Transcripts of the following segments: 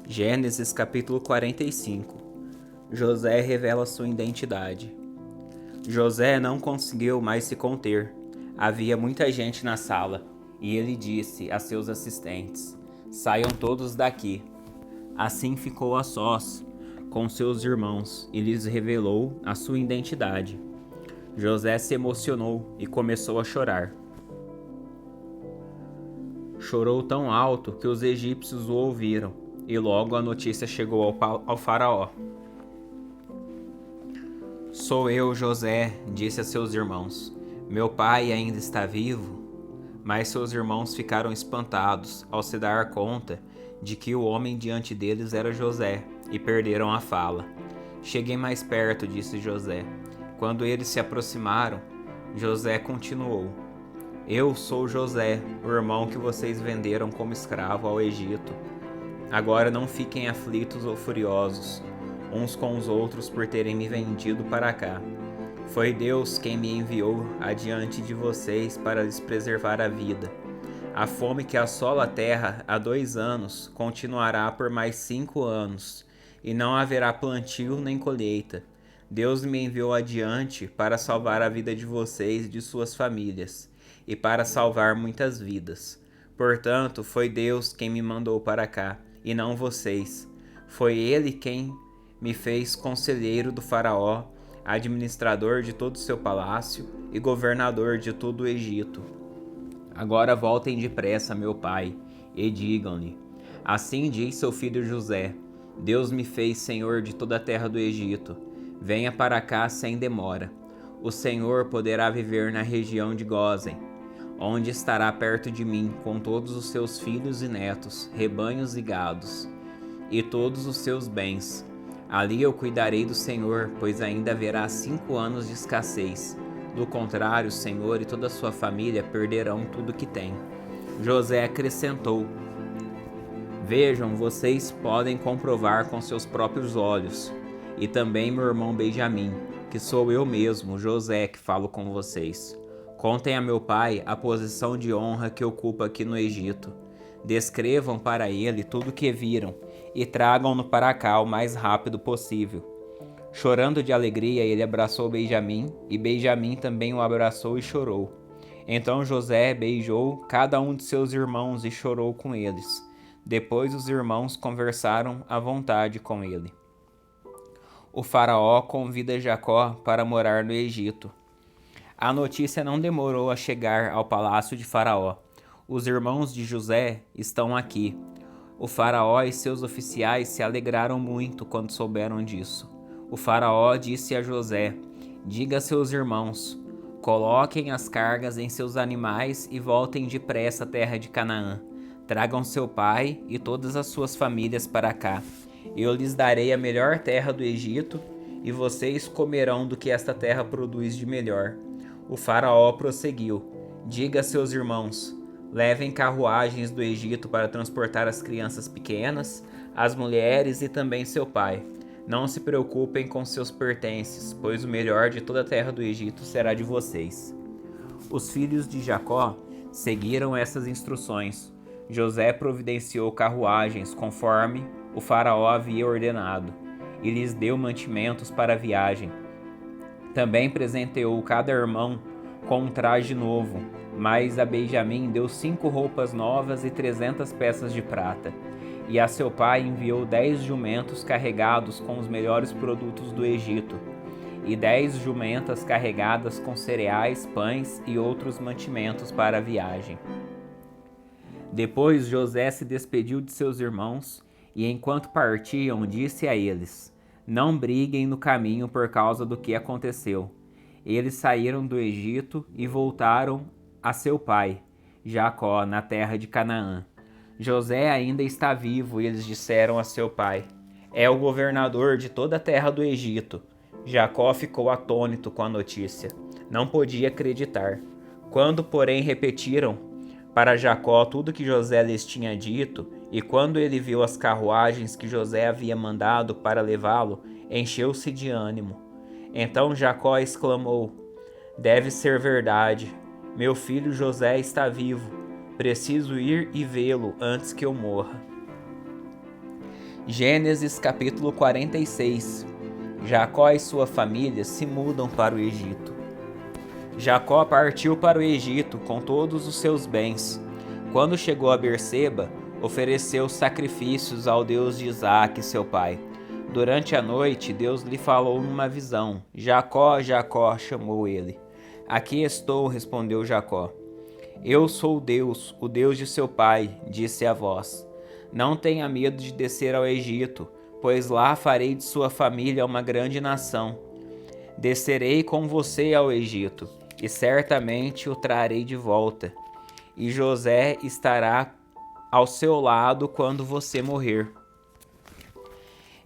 Gênesis capítulo 45. José revela sua identidade. José não conseguiu mais se conter. Havia muita gente na sala, e ele disse a seus assistentes: "Saiam todos daqui." Assim ficou a sós com seus irmãos e lhes revelou a sua identidade. José se emocionou e começou a chorar. Chorou tão alto que os egípcios o ouviram, e logo a notícia chegou ao faraó. "Sou eu, José", disse a seus irmãos. "Meu pai ainda está vivo?" Mas seus irmãos ficaram espantados ao se dar conta de que o homem diante deles era José, e perderam a fala. "Cheguem mais perto", disse José. Quando eles se aproximaram, José continuou: "Eu sou José, o irmão que vocês venderam como escravo ao Egito. Agora não fiquem aflitos ou furiosos uns com os outros por terem me vendido para cá. Foi Deus quem me enviou adiante de vocês para lhes preservar a vida. A fome que assola a terra há 2 anos continuará por mais 5 anos, e não haverá plantio nem colheita. Deus me enviou adiante para salvar a vida de vocês e de suas famílias, e para salvar muitas vidas. Portanto, foi Deus quem me mandou para cá, e não vocês. Foi Ele quem me fez conselheiro do faraó, administrador de todo o seu palácio e governador de todo o Egito. Agora voltem depressa, meu pai, e digam-lhe: assim diz seu filho José: Deus me fez senhor de toda a terra do Egito. Venha para cá sem demora. O Senhor poderá viver na região de Gósen, onde estará perto de mim com todos os seus filhos e netos, rebanhos e gados, e todos os seus bens. Ali eu cuidarei do Senhor, pois ainda haverá 5 anos de escassez. Do contrário, o Senhor e toda a sua família perderão tudo que têm." José acrescentou: "Vejam, vocês podem comprovar com seus próprios olhos, e também meu irmão Benjamim, que sou eu mesmo, José, que falo com vocês. Contem a meu pai a posição de honra que ocupa aqui no Egito. Descrevam para ele tudo o que viram e tragam-no para cá o mais rápido possível." Chorando de alegria, ele abraçou Benjamim, e Benjamim também o abraçou e chorou. Então José beijou cada um de seus irmãos e chorou com eles. Depois os irmãos conversaram à vontade com ele. O faraó convida Jacó para morar no Egito. A notícia não demorou a chegar ao palácio de Faraó. "Os irmãos de José estão aqui." O faraó e seus oficiais se alegraram muito quando souberam disso. O faraó disse a José: "Diga a seus irmãos: coloquem as cargas em seus animais e voltem depressa à terra de Canaã. Tragam seu pai e todas as suas famílias para cá. Eu lhes darei a melhor terra do Egito, e vocês comerão do que esta terra produz de melhor." O faraó prosseguiu: "Diga a seus irmãos: levem carruagens do Egito para transportar as crianças pequenas, as mulheres e também seu pai. Não se preocupem com seus pertences, pois o melhor de toda a terra do Egito será de vocês." Os filhos de Jacó seguiram essas instruções. José providenciou carruagens conforme o faraó havia ordenado, e lhes deu mantimentos para a viagem. Também presenteou cada irmão com um traje novo, mas a Benjamim deu 5 roupas novas e 300 peças de prata. E a seu pai enviou 10 jumentos carregados com os melhores produtos do Egito, e 10 jumentas carregadas com cereais, pães e outros mantimentos para a viagem. Depois José se despediu de seus irmãos, e enquanto partiam disse a eles: "Não briguem no caminho por causa do que aconteceu." Eles saíram do Egito e voltaram a seu pai, Jacó, na terra de Canaã. José ainda está vivo, e eles disseram a seu pai: "É o governador de toda a terra do Egito." Jacó ficou atônito com a notícia. Não podia acreditar. Quando, porém, repetiram para Jacó tudo que José lhes tinha dito, e quando ele viu as carruagens que José havia mandado para levá-lo, encheu-se de ânimo. Então Jacó exclamou: "Deve ser verdade. Meu filho José está vivo. Preciso ir e vê-lo antes que eu morra." Gênesis capítulo 46. Jacó e sua família se mudam para o Egito. Jacó partiu para o Egito com todos os seus bens. Quando chegou a Berseba, ofereceu sacrifícios ao Deus de Isaque, seu pai. Durante a noite, Deus lhe falou numa visão. Jacó, Jacó, chamou ele. Aqui estou, respondeu Jacó. Eu sou Deus, o Deus de seu pai, disse a voz. Não tenha medo de descer ao Egito, pois lá farei de sua família uma grande nação. Descerei com você ao Egito, e certamente o trarei de volta. E José estará ao seu lado quando você morrer.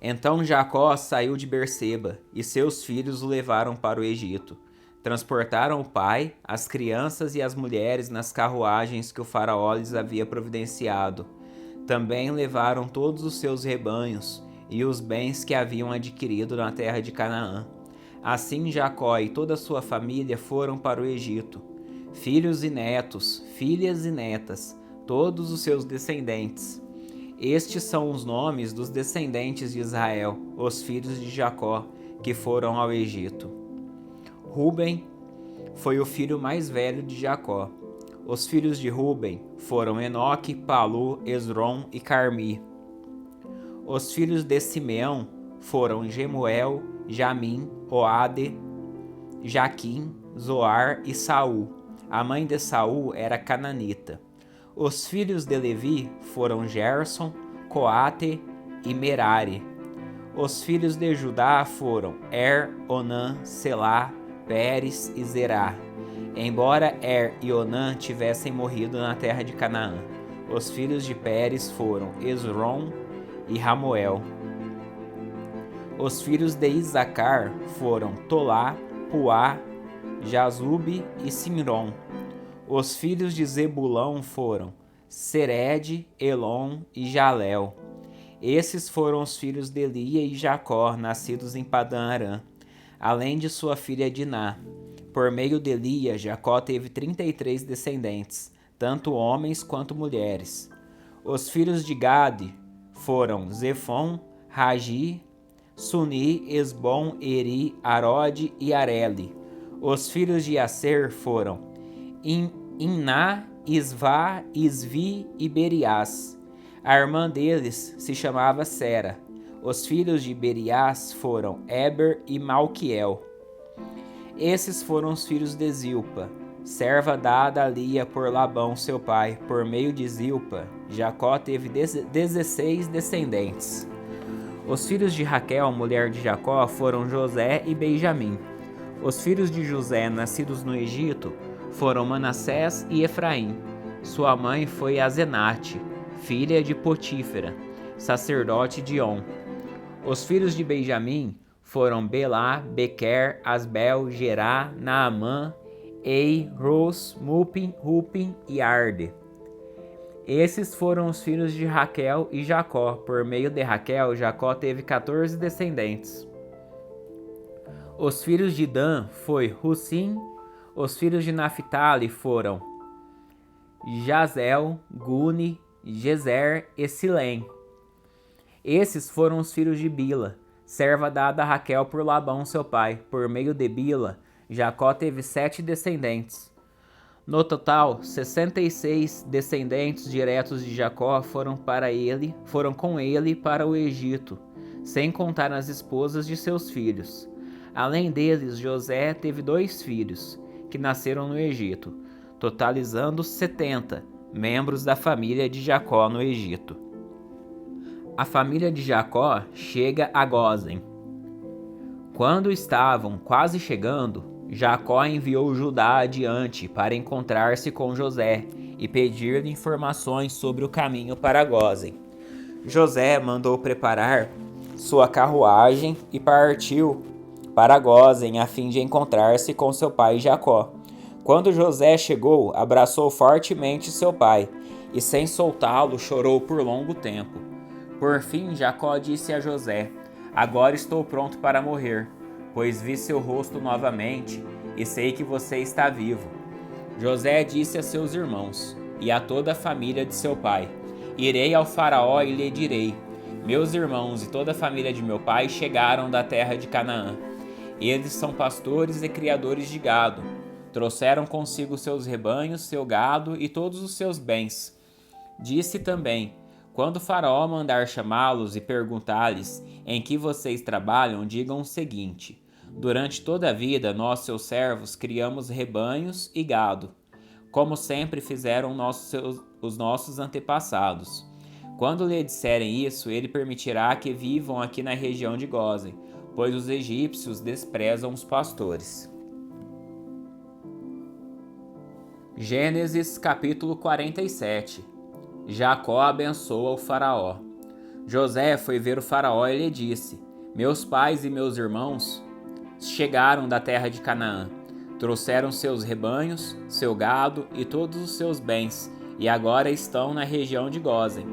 Então Jacó saiu de Berseba, e seus filhos o levaram para o Egito. Transportaram o pai, as crianças e as mulheres nas carruagens que o faraó lhes havia providenciado. Também levaram todos os seus rebanhos e os bens que haviam adquirido na terra de Canaã. Assim Jacó e toda a sua família foram para o Egito. Filhos e netos, filhas e netas, todos os seus descendentes. Estes são os nomes dos descendentes de Israel, os filhos de Jacó, que foram ao Egito. Ruben foi o filho mais velho de Jacó. Os filhos de Ruben foram Enoque, Palu, Esrom e Carmi. Os filhos de Simeão foram Gemuel, Jamim, Oade, Jaquim, Zoar e Saul. A mãe de Saul era cananita. Os filhos de Levi foram Gerson, Coate e Merari. Os filhos de Judá foram Onã, Selá, Pérez e Zerá. Embora e Onã tivessem morrido na terra de Canaã, os filhos de Pérez foram Esrom e Ramoel. Os filhos de Isacar foram Tolá, Puá, Jazube e Simron. Os filhos de Zebulão foram Sered, Elon e Jalel. Esses foram os filhos de Lia e Jacó, nascidos em Padã Arã, além de sua filha Diná. Por meio de Lia, Jacó teve 33 descendentes, tanto homens quanto mulheres. Os filhos de Gade foram Zefon, Ragi, Suni, Esbom, Eri, Arode e Areli. Os filhos de Aser foram Iná, Isvá, Isvi e Beriás. A irmã deles se chamava Sera. Os filhos de Beriás foram Eber e Malquiel. Esses foram os filhos de Zilpa, serva dada a Lia por Labão, seu pai. Por meio de Zilpa, Jacó teve 16 descendentes. Os filhos de Raquel, mulher de Jacó, foram José e Benjamim. Os filhos de José, nascidos no Egito, foram Manassés e Efraim. Sua mãe foi Azenate, filha de Potífera, sacerdote de On. Os filhos de Benjamim foram Belá, Bequer, Asbel, Gerá, Naamã, Ei, Ros, Mupim, Rupim e Arde. Esses foram os filhos de Raquel e Jacó. Por meio de Raquel, Jacó teve 14 descendentes. Os filhos de Dan foi Hussim. Os filhos de Naphtali foram Jazel, Guni, Gezer e Silém. Esses foram os filhos de Bila, serva dada a Raquel por Labão, seu pai. Por meio de Bila, Jacó teve 7 descendentes. No total, 66 descendentes diretos de Jacó foram com ele para o Egito, sem contar as esposas de seus filhos. Além deles, José teve 2 filhos, que nasceram no Egito, totalizando 70 membros da família de Jacó no Egito. A família de Jacó chega a Gósen. Quando estavam quase chegando, Jacó enviou Judá adiante para encontrar-se com José e pedir-lhe informações sobre o caminho para Gósen. José mandou preparar sua carruagem e partiu para Gósen a fim de encontrar-se com seu pai Jacó. Quando José chegou, abraçou fortemente seu pai e, sem soltá-lo, chorou por longo tempo. Por fim, Jacó disse a José: Agora estou pronto para morrer, pois vi seu rosto novamente e sei que você está vivo. José disse a seus irmãos e a toda a família de seu pai: Irei ao faraó e lhe direi: Meus irmãos e toda a família de meu pai chegaram da terra de Canaã. Eles são pastores e criadores de gado. Trouxeram consigo seus rebanhos, seu gado e todos os seus bens. Disse também: quando Faraó mandar chamá-los e perguntar-lhes em que vocês trabalham, digam o seguinte: durante toda a vida, nós, seus servos, criamos rebanhos e gado, como sempre fizeram os nossos antepassados. Quando lhe disserem isso, ele permitirá que vivam aqui na região de Gósen, pois os egípcios desprezam os pastores. Gênesis capítulo 47. Jacó abençoa o faraó. José foi ver o faraó e lhe disse: meus pais e meus irmãos chegaram da terra de Canaã. Trouxeram seus rebanhos, seu gado e todos os seus bens, e agora estão na região de Gósen.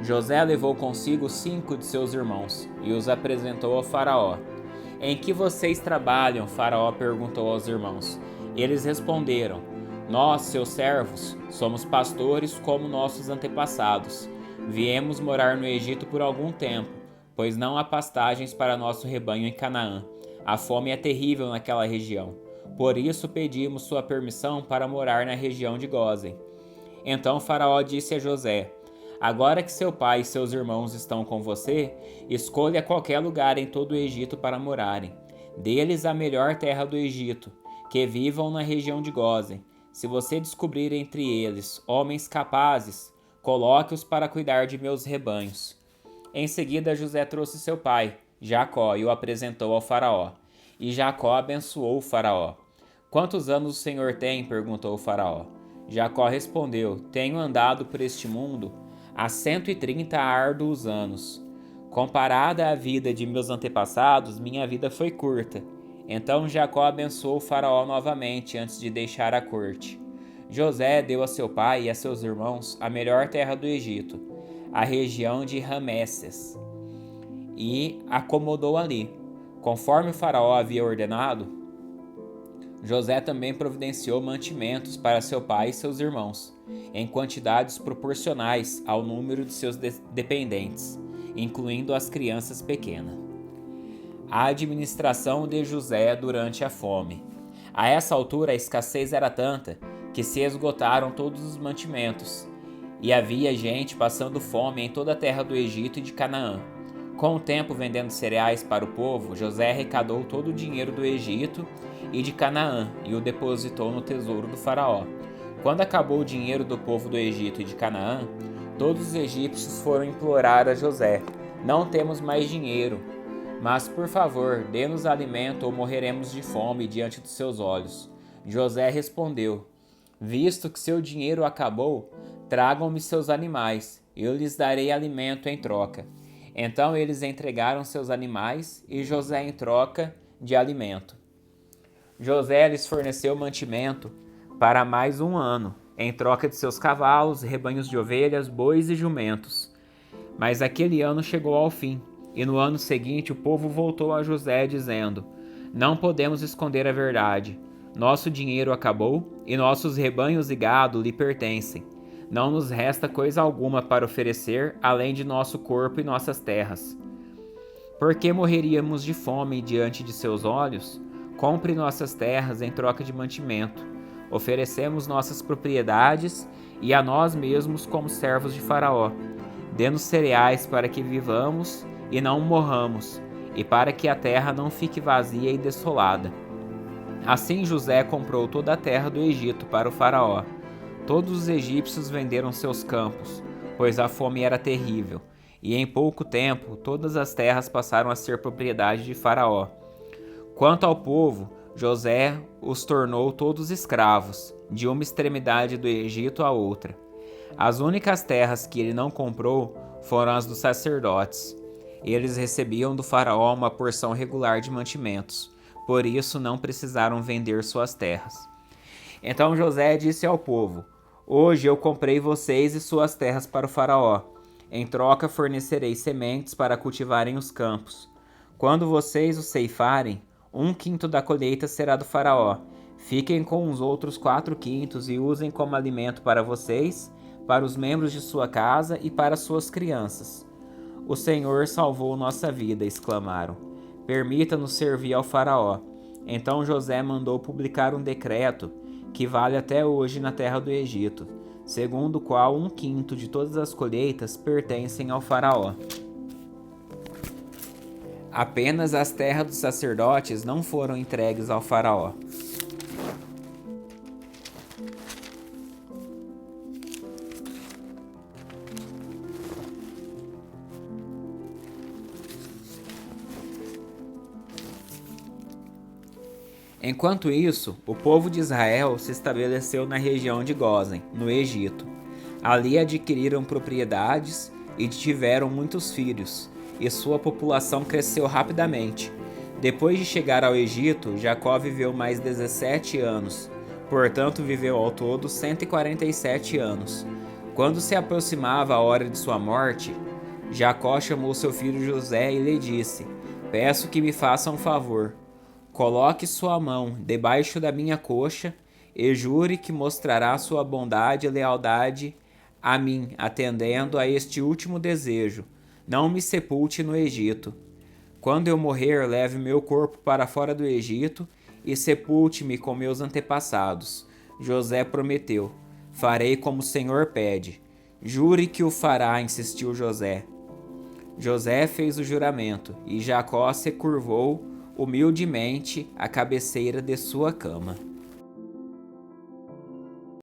José levou consigo 5 de seus irmãos e os apresentou ao faraó. Em que vocês trabalham? Faraó perguntou aos irmãos. Eles responderam: nós, seus servos, somos pastores como nossos antepassados. Viemos morar no Egito por algum tempo, pois não há pastagens para nosso rebanho em Canaã. A fome é terrível naquela região. Por isso pedimos sua permissão para morar na região de Gósen. Então Faraó disse a José: agora que seu pai e seus irmãos estão com você, escolha qualquer lugar em todo o Egito para morarem. Dê-lhes a melhor terra do Egito, que vivam na região de Gósen. Se você descobrir entre eles homens capazes, coloque-os para cuidar de meus rebanhos. Em seguida José trouxe seu pai, Jacó, e o apresentou ao faraó. E Jacó abençoou o faraó. Quantos anos o senhor tem? Perguntou o faraó. Jacó respondeu: tenho andado por este mundo há 130 árduos anos. Comparada à vida de meus antepassados, minha vida foi curta. Então Jacó abençoou o faraó novamente antes de deixar a corte. José deu a seu pai e a seus irmãos a melhor terra do Egito, a região de Ramesses, e acomodou ali. Conforme o faraó havia ordenado, José também providenciou mantimentos para seu pai e seus irmãos, em quantidades proporcionais ao número de seus dependentes, incluindo as crianças pequenas. A administração de José durante a fome. A essa altura a escassez era tanta que se esgotaram todos os mantimentos, e havia gente passando fome em toda a terra do Egito e de Canaã. Com o tempo vendendo cereais para o povo, José arrecadou todo o dinheiro do Egito e de Canaã e o depositou no tesouro do faraó. Quando acabou o dinheiro do povo do Egito e de Canaã, todos os egípcios foram implorar a José: não temos mais dinheiro, mas por favor, dê-nos alimento ou morreremos de fome diante dos seus olhos. José respondeu: visto que seu dinheiro acabou, tragam-me seus animais, eu lhes darei alimento em troca. Então eles entregaram seus animais e José em troca de alimento. José lhes forneceu mantimento para mais um ano, em troca de seus cavalos, rebanhos de ovelhas, bois e jumentos. Mas aquele ano chegou ao fim, e no ano seguinte o povo voltou a José dizendo: não podemos esconder a verdade. Nosso dinheiro acabou e nossos rebanhos e gado lhe pertencem. Não nos resta coisa alguma para oferecer, além de nosso corpo e nossas terras. Por que morreríamos de fome diante de seus olhos? Compre nossas terras em troca de mantimento. Oferecemos nossas propriedades e a nós mesmos como servos de Faraó. Dê-nos cereais para que vivamos e não morramos, e para que a terra não fique vazia e desolada. Assim José comprou toda a terra do Egito para o Faraó. Todos os egípcios venderam seus campos, pois a fome era terrível, e em pouco tempo todas as terras passaram a ser propriedade de Faraó. Quanto ao povo, José os tornou todos escravos, de uma extremidade do Egito à outra. As únicas terras que ele não comprou foram as dos sacerdotes. Eles recebiam do Faraó uma porção regular de mantimentos, por isso não precisaram vender suas terras. Então José disse ao povo: hoje eu comprei vocês e suas terras para o Faraó. Em troca fornecerei sementes para cultivarem os campos. Quando vocês os ceifarem, 1/5 da colheita será do Faraó. Fiquem com os outros 4/5 e usem como alimento para vocês, para os membros de sua casa e para suas crianças. O Senhor salvou nossa vida, exclamaram. Permita-nos servir ao faraó. Então José mandou publicar um decreto que vale até hoje na terra do Egito, segundo o qual 1/5 de todas as colheitas pertencem ao faraó. Apenas as terras dos sacerdotes não foram entregues ao faraó. Enquanto isso, o povo de Israel se estabeleceu na região de Gósen, no Egito. Ali adquiriram propriedades e tiveram muitos filhos, e sua população cresceu rapidamente. Depois de chegar ao Egito, Jacó viveu mais 17 anos, portanto viveu ao todo 147 anos. Quando se aproximava a hora de sua morte, Jacó chamou seu filho José e lhe disse: Peço que me faça um favor. Coloque sua mão debaixo da minha coxa e jure que mostrará sua bondade e lealdade a mim, atendendo a este último desejo. Não me sepulte no Egito. Quando eu morrer, leve meu corpo para fora do Egito e sepulte-me com meus antepassados. José prometeu: Farei como o Senhor pede. Jure que o fará, insistiu José. José fez o juramento e Jacó se curvou humildemente à cabeceira de sua cama.